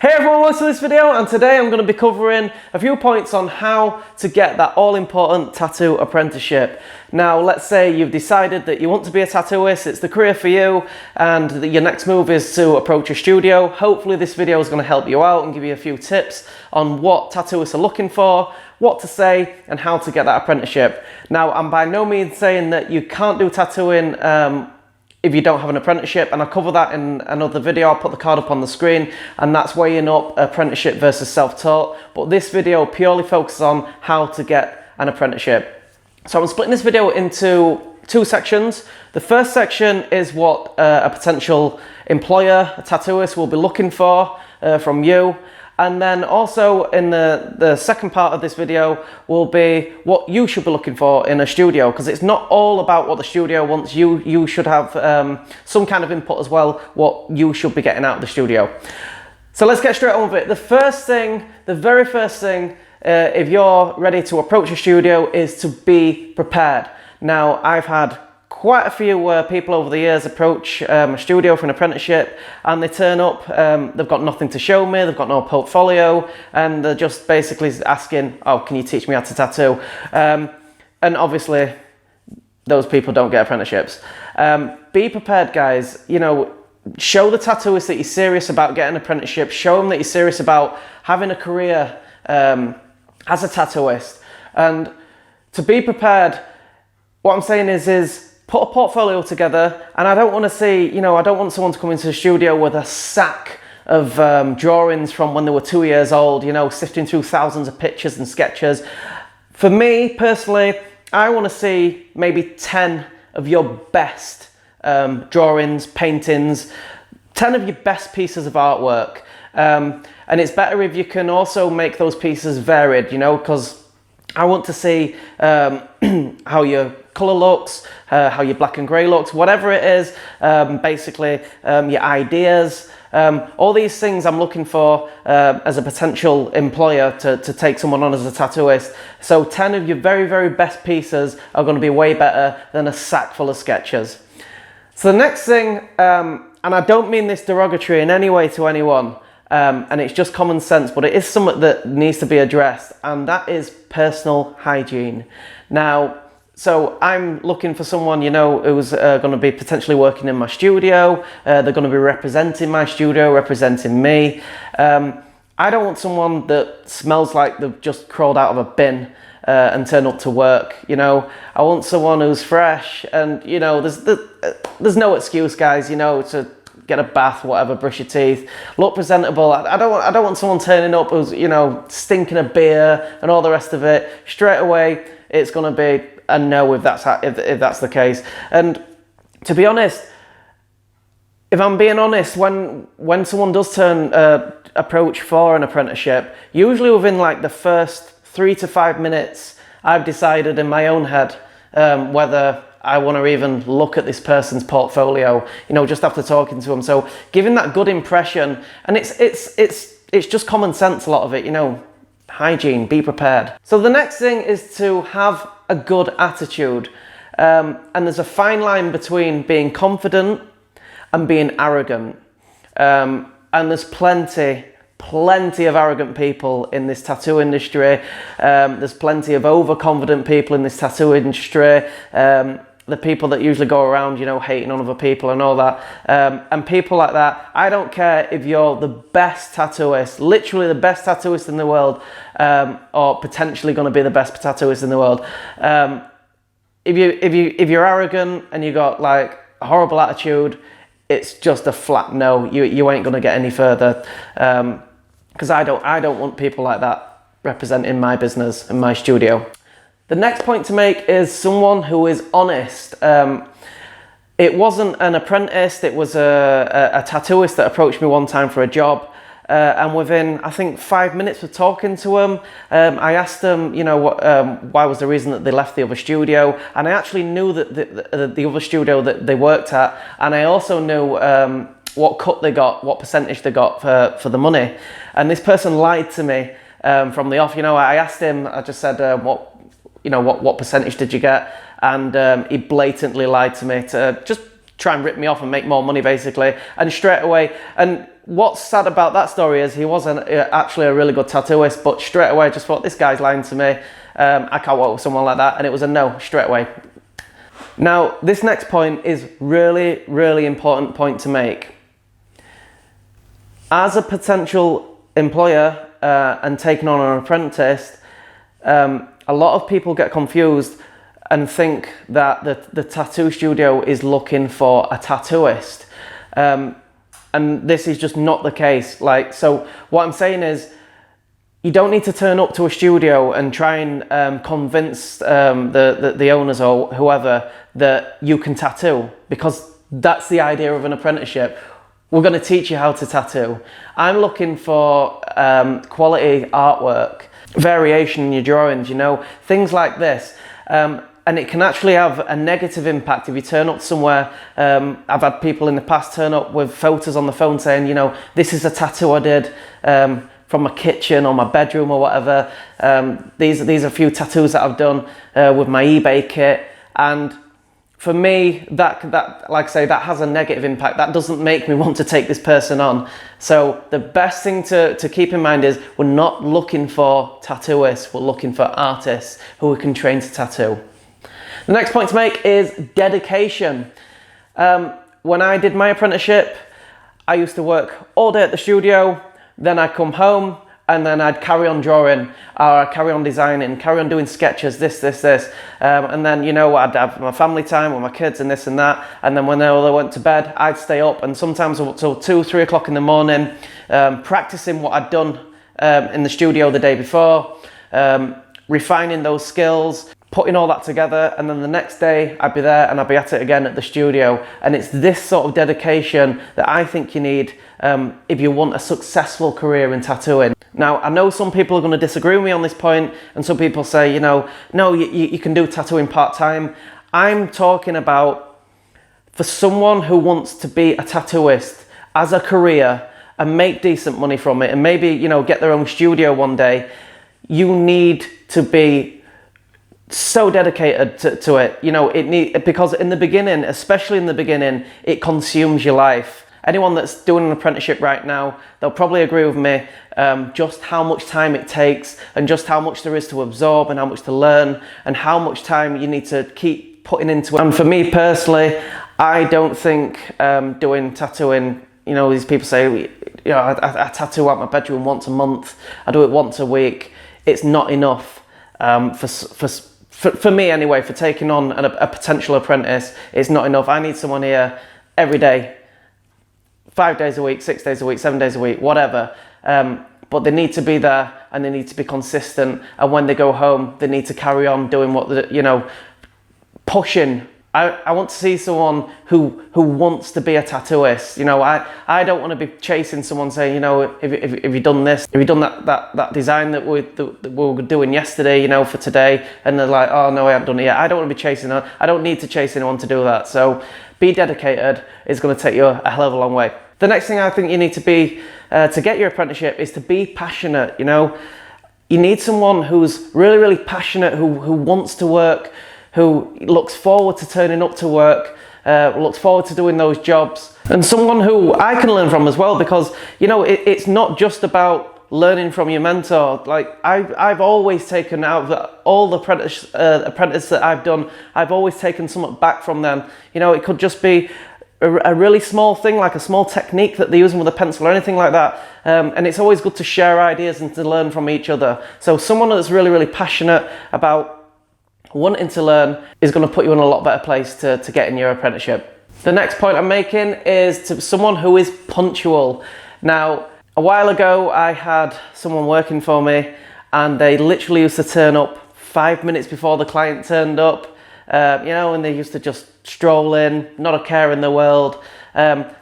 Hey everyone, welcome to this video, and today I'm going to be covering a few points on how to get that all-important tattoo apprenticeship. Now, let's say you've decided that you want to be a tattooist, it's the career for you, and your next move is to approach a studio. Hopefully this video is going to help you out and give you a few tips on what tattooists are looking for, what to say, and how to get that apprenticeship. Now, I'm by no means saying that you can't do tattooing if you don't have an apprenticeship, and I'll cover that in another video. I'll put the card up on the screen, and that's weighing up apprenticeship versus self-taught. But this video purely focuses on how to get an apprenticeship. So I'm splitting this video into two sections. The first section is what a potential employer, a tattooist, will be looking for from you. And then also in the second part of this video will be what you should be looking for in a studio, because it's not all about what the studio wants. You should have some kind of input as well, what you should be getting out of the studio. So let's get straight on with it. The very first thing, if you're ready to approach a studio, is to be prepared. Now, I've had quite a few people over the years approach a studio for an apprenticeship, and they turn up, they've got nothing to show me, they've got no portfolio, and they're just basically asking, oh, can you teach me how to tattoo? And obviously those people don't get apprenticeships. Be prepared, guys. You know, show the tattooist that you're serious about getting an apprenticeship, show them that you're serious about having a career as a tattooist. And to be prepared, what I'm saying is put a portfolio together. And I don't want to see, I don't want someone to come into the studio with a sack of drawings from when they were 2 years old, sifting through thousands of pictures and sketches. For me personally, I want to see maybe 10 of your best drawings, paintings, 10 of your best pieces of artwork. And it's better if you can also make those pieces varied, because I want to see how your colour looks, how your black and grey looks, whatever it is, basically your ideas, all these things I'm looking for as a potential employer to take someone on as a tattooist. So 10 of your very, very best pieces are going to be way better than a sack full of sketches. So the next thing, and I don't mean this derogatory in any way to anyone, and it's just common sense, but it is something that needs to be addressed, and that is personal hygiene. Now, so I'm looking for someone, who's going to be potentially working in my studio. They're going to be representing my studio, representing me. I don't want someone that smells like they've just crawled out of a bin and turned up to work. I want someone who's fresh, and there's no excuse, guys, to get a bath, whatever, brush your teeth, look presentable. I don't want someone turning up who's stinking of beer and all the rest of it. Straight away, it's going to be a no if that's the case. And to be honest, if I'm being honest, when someone does approach for an apprenticeship, usually within like the first 3 to 5 minutes, I've decided in my own head whether I want to even look at this person's portfolio, just after talking to them. So giving that good impression, and it's just common sense, a lot of it, hygiene, be prepared. So the next thing is to have a good attitude. And there's a fine line between being confident and being arrogant. And there's plenty of arrogant people in this tattoo industry. There's plenty of overconfident people in this tattoo industry. The people that usually go around, hating on other people and all that. And people like that, I don't care if you're the best tattooist, literally the best tattooist in the world, or potentially going to be the best tattooist in the world. If you're arrogant and you got like a horrible attitude, it's just a flat no. You ain't going to get any further. Because I don't want people like that representing my business and my studio. The next point to make is someone who is honest. It wasn't an apprentice, it was a tattooist that approached me one time for a job. And within, I think, 5 minutes of talking to him, I asked them, why was the reason that they left the other studio. And I actually knew that the other studio that they worked at, and I also knew what cut they got, what percentage they got for the money. And this person lied to me from the off. I asked him, I just said, what percentage did you get? And he blatantly lied to me to just try and rip me off and make more money, basically. And straight away, and what's sad about that story is he wasn't actually a really good tattooist, but straight away I just thought, this guy's lying to me. I can't work with someone like that. And it was a no straight away. Now, this next point is really, really important point to make. As a potential employer and taking on an apprentice, a lot of people get confused and think that the tattoo studio is looking for a tattooist. And this is just not the case. Like, so what I'm saying is, you don't need to turn up to a studio and try and convince the owners or whoever that you can tattoo, because that's the idea of an apprenticeship. We're going to teach you how to tattoo. I'm looking for quality artwork, variation in your drawings, you know, things like this. And it can actually have a negative impact if you turn up somewhere. I've had people in the past turn up with photos on the phone saying, you know, this is a tattoo I did from my kitchen or my bedroom or whatever. These are a few tattoos that I've done with my eBay kit. And for me, that like I say, that has a negative impact. That doesn't make me want to take this person on. So the best thing to keep in mind is we're not looking for tattooists, we're looking for artists who we can train to tattoo. The next point to make is dedication. When I did my apprenticeship, I used to work all day at the studio, then I'd come home and then I'd carry on drawing, or I'd carry on designing, carry on doing sketches, this. And then, you know, I'd have my family time with my kids and this and that. And then when they all went to bed, I'd stay up and sometimes up till 2, 3 o'clock in the morning, practicing what I'd done in the studio the day before, refining those skills, putting all that together, and then the next day I'd be there and I'd be at it again at the studio. And it's this sort of dedication that I think you need if you want a successful career in tattooing. Now, I know some people are going to disagree with me on this point, and some people say, you know, no, you can do tattooing part-time. I'm talking about for someone who wants to be a tattooist as a career and make decent money from it, and maybe, you know, get their own studio one day. You need to be so dedicated to it, you know, because in the beginning, especially in the beginning, it consumes your life. Anyone that's doing an apprenticeship right now, they'll probably agree with me, just how much time it takes and just how much there is to absorb and how much to learn and how much time you need to keep putting into it. And for me personally, I don't think doing tattooing, you know, these people say, you know, I tattoo out my bedroom once a month, I do it once a week. It's not enough for me anyway, for taking on a potential apprentice. It's not enough. I need someone here every day, 5 days a week, 6 days a week, 7 days a week, whatever. But they need to be there and they need to be consistent. And when they go home, they need to carry on doing what, you know, pushing. I want to see someone who wants to be a tattooist. You know, I don't want to be chasing someone saying, you know, have you done this? Have you done that design that we were doing yesterday, you know, for today? And they're like, oh no, I haven't done it yet. I don't want to be chasing that. I don't need to chase anyone to do that. So be dedicated is going to take you a hell of a long way. The next thing I think you need to be, to get your apprenticeship, is to be passionate, you know. You need someone who's really, really passionate, who wants to work, who looks forward to turning up to work, looks forward to doing those jobs, and someone who I can learn from as well, because, you know, it's not just about learning from your mentor. Like I've always taken out of all the apprentice that I've done, I've always taken something back from them. You know, it could just be a really small thing, like a small technique that they're using with a pencil or anything like that. And it's always good to share ideas and to learn from each other. So someone that's really, really passionate about wanting to learn is going to put you in a lot better place to get in your apprenticeship. The next point I'm making is to someone who is punctual. Now, a while ago, I had someone working for me and they literally used to turn up 5 minutes before the client turned up, you know, and they used to just stroll in, not a care in the world.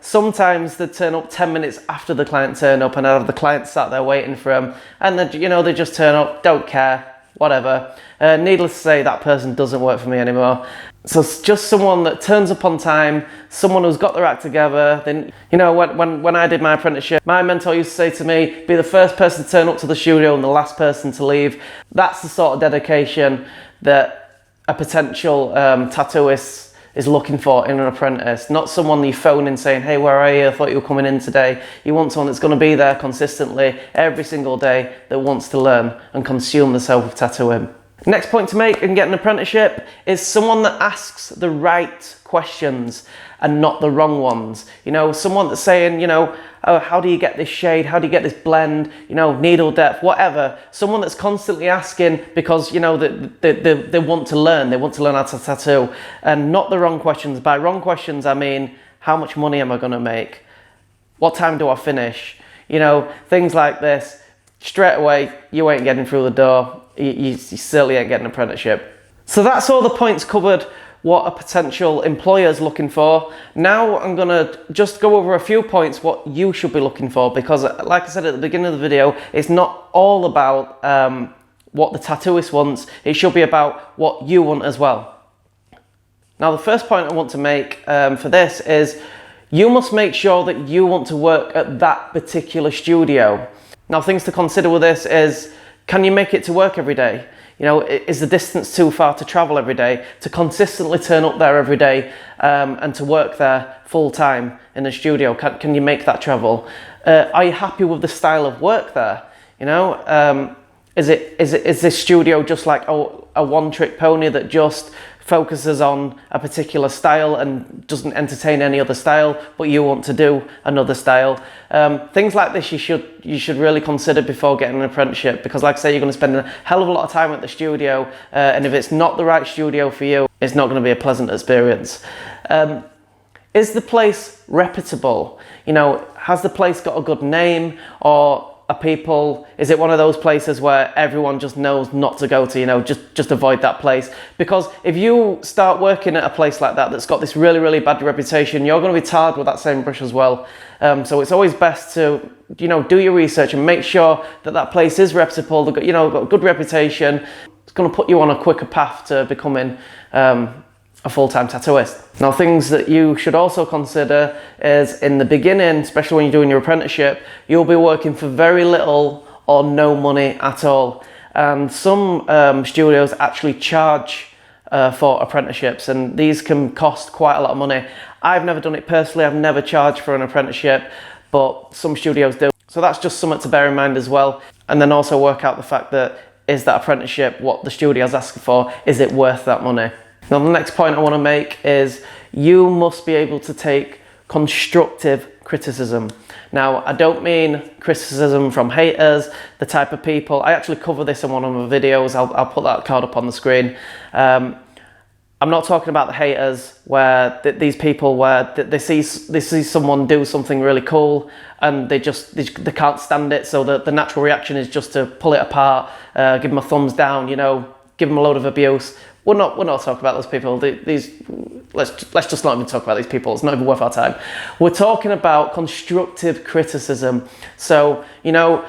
Sometimes they'd turn up 10 minutes after the client turned up and I'd have the client sat there waiting for them, and then, you know, they just turn up, don't care, whatever. Needless to say, that person doesn't work for me anymore. So it's just someone that turns up on time, someone who's got their act together. Then, you know, when I did my apprenticeship, my mentor used to say to me, be the first person to turn up to the studio and the last person to leave. That's the sort of dedication that a potential tattooist is looking for in an apprentice. Not someone you phone in saying, hey, where are you? I thought you were coming in today. You want someone that's going to be there consistently every single day, that wants to learn and consume the self of tattooing. Next point to make in getting an apprenticeship is someone that asks the right questions and not the wrong ones. You know, someone that's saying, you know, oh, how do you get this shade? How do you get this blend? You know, needle depth, whatever. Someone that's constantly asking because, you know, they want to learn. They want to learn how to tattoo, and not the wrong questions. By wrong questions, I mean, how much money am I going to make? What time do I finish? You know, things like this. Straight away, you ain't getting through the door. You certainly ain't getting an apprenticeship. So that's all the points covered, what a potential employer is looking for. Now I'm going to just go over a few points what you should be looking for, because like I said at the beginning of the video, it's not all about what the tattooist wants. It should be about what you want as well. Now the first point I want to make for this is you must make sure that you want to work at that particular studio. Now things to consider with this is, can you make it to work every day? You know, is the distance too far to travel every day, to consistently turn up there every day and to work there full time in the studio? Can you make that travel? Are you happy with the style of work there? You know, is this studio just like a one-trick pony that just focuses on a particular style and doesn't entertain any other style, but you want to do another style? Things like this you should really consider before getting an apprenticeship, because like I say, you're going to spend a hell of a lot of time at the studio, and if it's not the right studio for you, it's not going to be a pleasant experience. Is the place reputable? You know, has the place got a good name, or is it one of those places where everyone just knows not to go to? You know, just avoid that place. Because if you start working at a place like that that's got this really, really bad reputation, you're going to be tarred with that same brush as well. So it's always best to, you know, do your research and make sure that that place is reputable. They've got, you know, got a good reputation. It's going to put you on a quicker path to becoming a full-time tattooist. Now, things that you should also consider is, in the beginning, especially when you're doing your apprenticeship, you'll be working for very little or no money at all. And some studios actually charge for apprenticeships, and these can cost quite a lot of money. I've never done it personally. I've never charged for an apprenticeship, but some studios do. So that's just something to bear in mind as well. And then also work out the fact that, is that apprenticeship, what the studio's asking for, is it worth that money? Now, the next point I want to make is you must be able to take constructive criticism. Now, I don't mean criticism from haters, the type of people. I actually cover this in one of my videos. I'll put that card up on the screen. I'm not talking about the haters where these people where they see someone do something really cool and they can't stand it. So the natural reaction is just to pull it apart, give them a thumbs down, you know, give them a load of abuse. We're not talking about those people. Let's just not even talk about these people. It's not even worth our time. We're talking about constructive criticism. So, you know,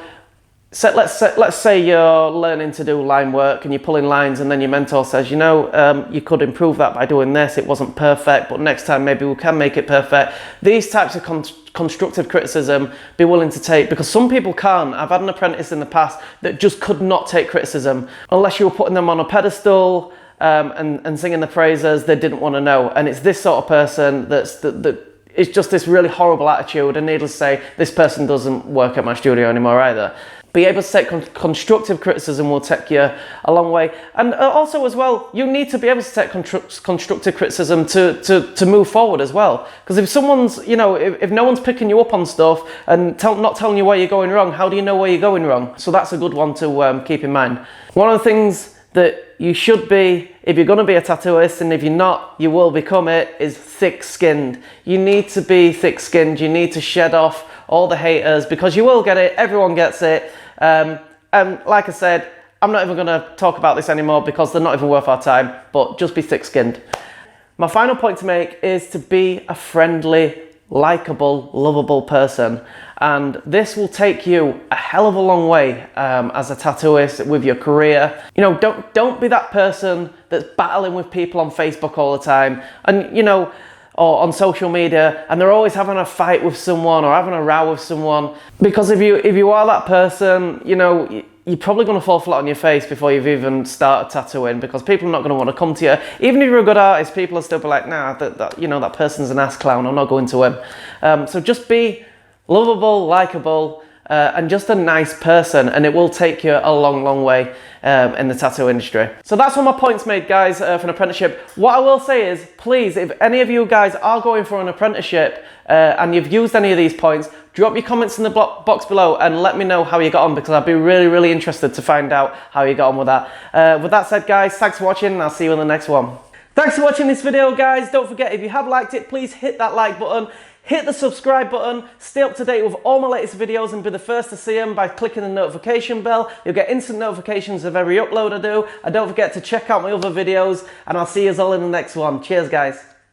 let's say you're learning to do line work and you're pulling lines, and then your mentor says, you know, you could improve that by doing this. It wasn't perfect, but next time maybe we can make it perfect. These types of constructive criticism, be willing to take, because some people can't. I've had an apprentice in the past that just could not take criticism unless you were putting them on a pedestal. And singing the praises, they didn't want to know. And it's this sort of person that it's just this really horrible attitude, and needless to say, this person doesn't work at my studio anymore either. Be able to take constructive criticism will take you a long way. And also as well, you need to be able to take constructive criticism to move forward as well. Because if someone's, you know, if no one's picking you up on stuff and not telling you where you're going wrong, how do you know where you're going wrong? So that's a good one to keep in mind. One of the things that you should be, if you're going to be a tattooist, and if you're not, you will become it, is thick-skinned. You need to be thick-skinned. You need to shed off all the haters, because you will get it. Everyone gets it. And like I said, I'm not even going to talk about this anymore because they're not even worth our time, but just be thick-skinned. My final point to make is to be a friendly, likable, lovable person. And this will take you a hell of a long way as a tattooist with your career. You know, don't be that person that's battling with people on Facebook all the time, and you know, or on social media, and they're always having a fight with someone or having a row with someone. Because if you are that person, you know, you're probably going to fall flat on your face before you've even started tattooing, because people are not going to want to come to you. Even if you're a good artist, people will still be like, nah, that person's an ass clown, I'm not going to him. So just be lovable, likable, and just a nice person, and it will take you a long, long way in the tattoo industry. So that's all my points made, guys, for an apprenticeship. What I will say is, please, if any of you guys are going for an apprenticeship and you've used any of these points, drop your comments in the box below and let me know how you got on, because I'd be really, really interested to find out how you got on with that. With that said, guys, thanks for watching, and I'll see you in the next one. Thanks for watching this video, guys. Don't forget, if you have liked it, please hit that like button. Hit the subscribe button, stay up to date with all my latest videos and be the first to see them by clicking the notification bell. You'll get instant notifications of every upload I do. And don't forget to check out my other videos, and I'll see you all in the next one. Cheers, guys.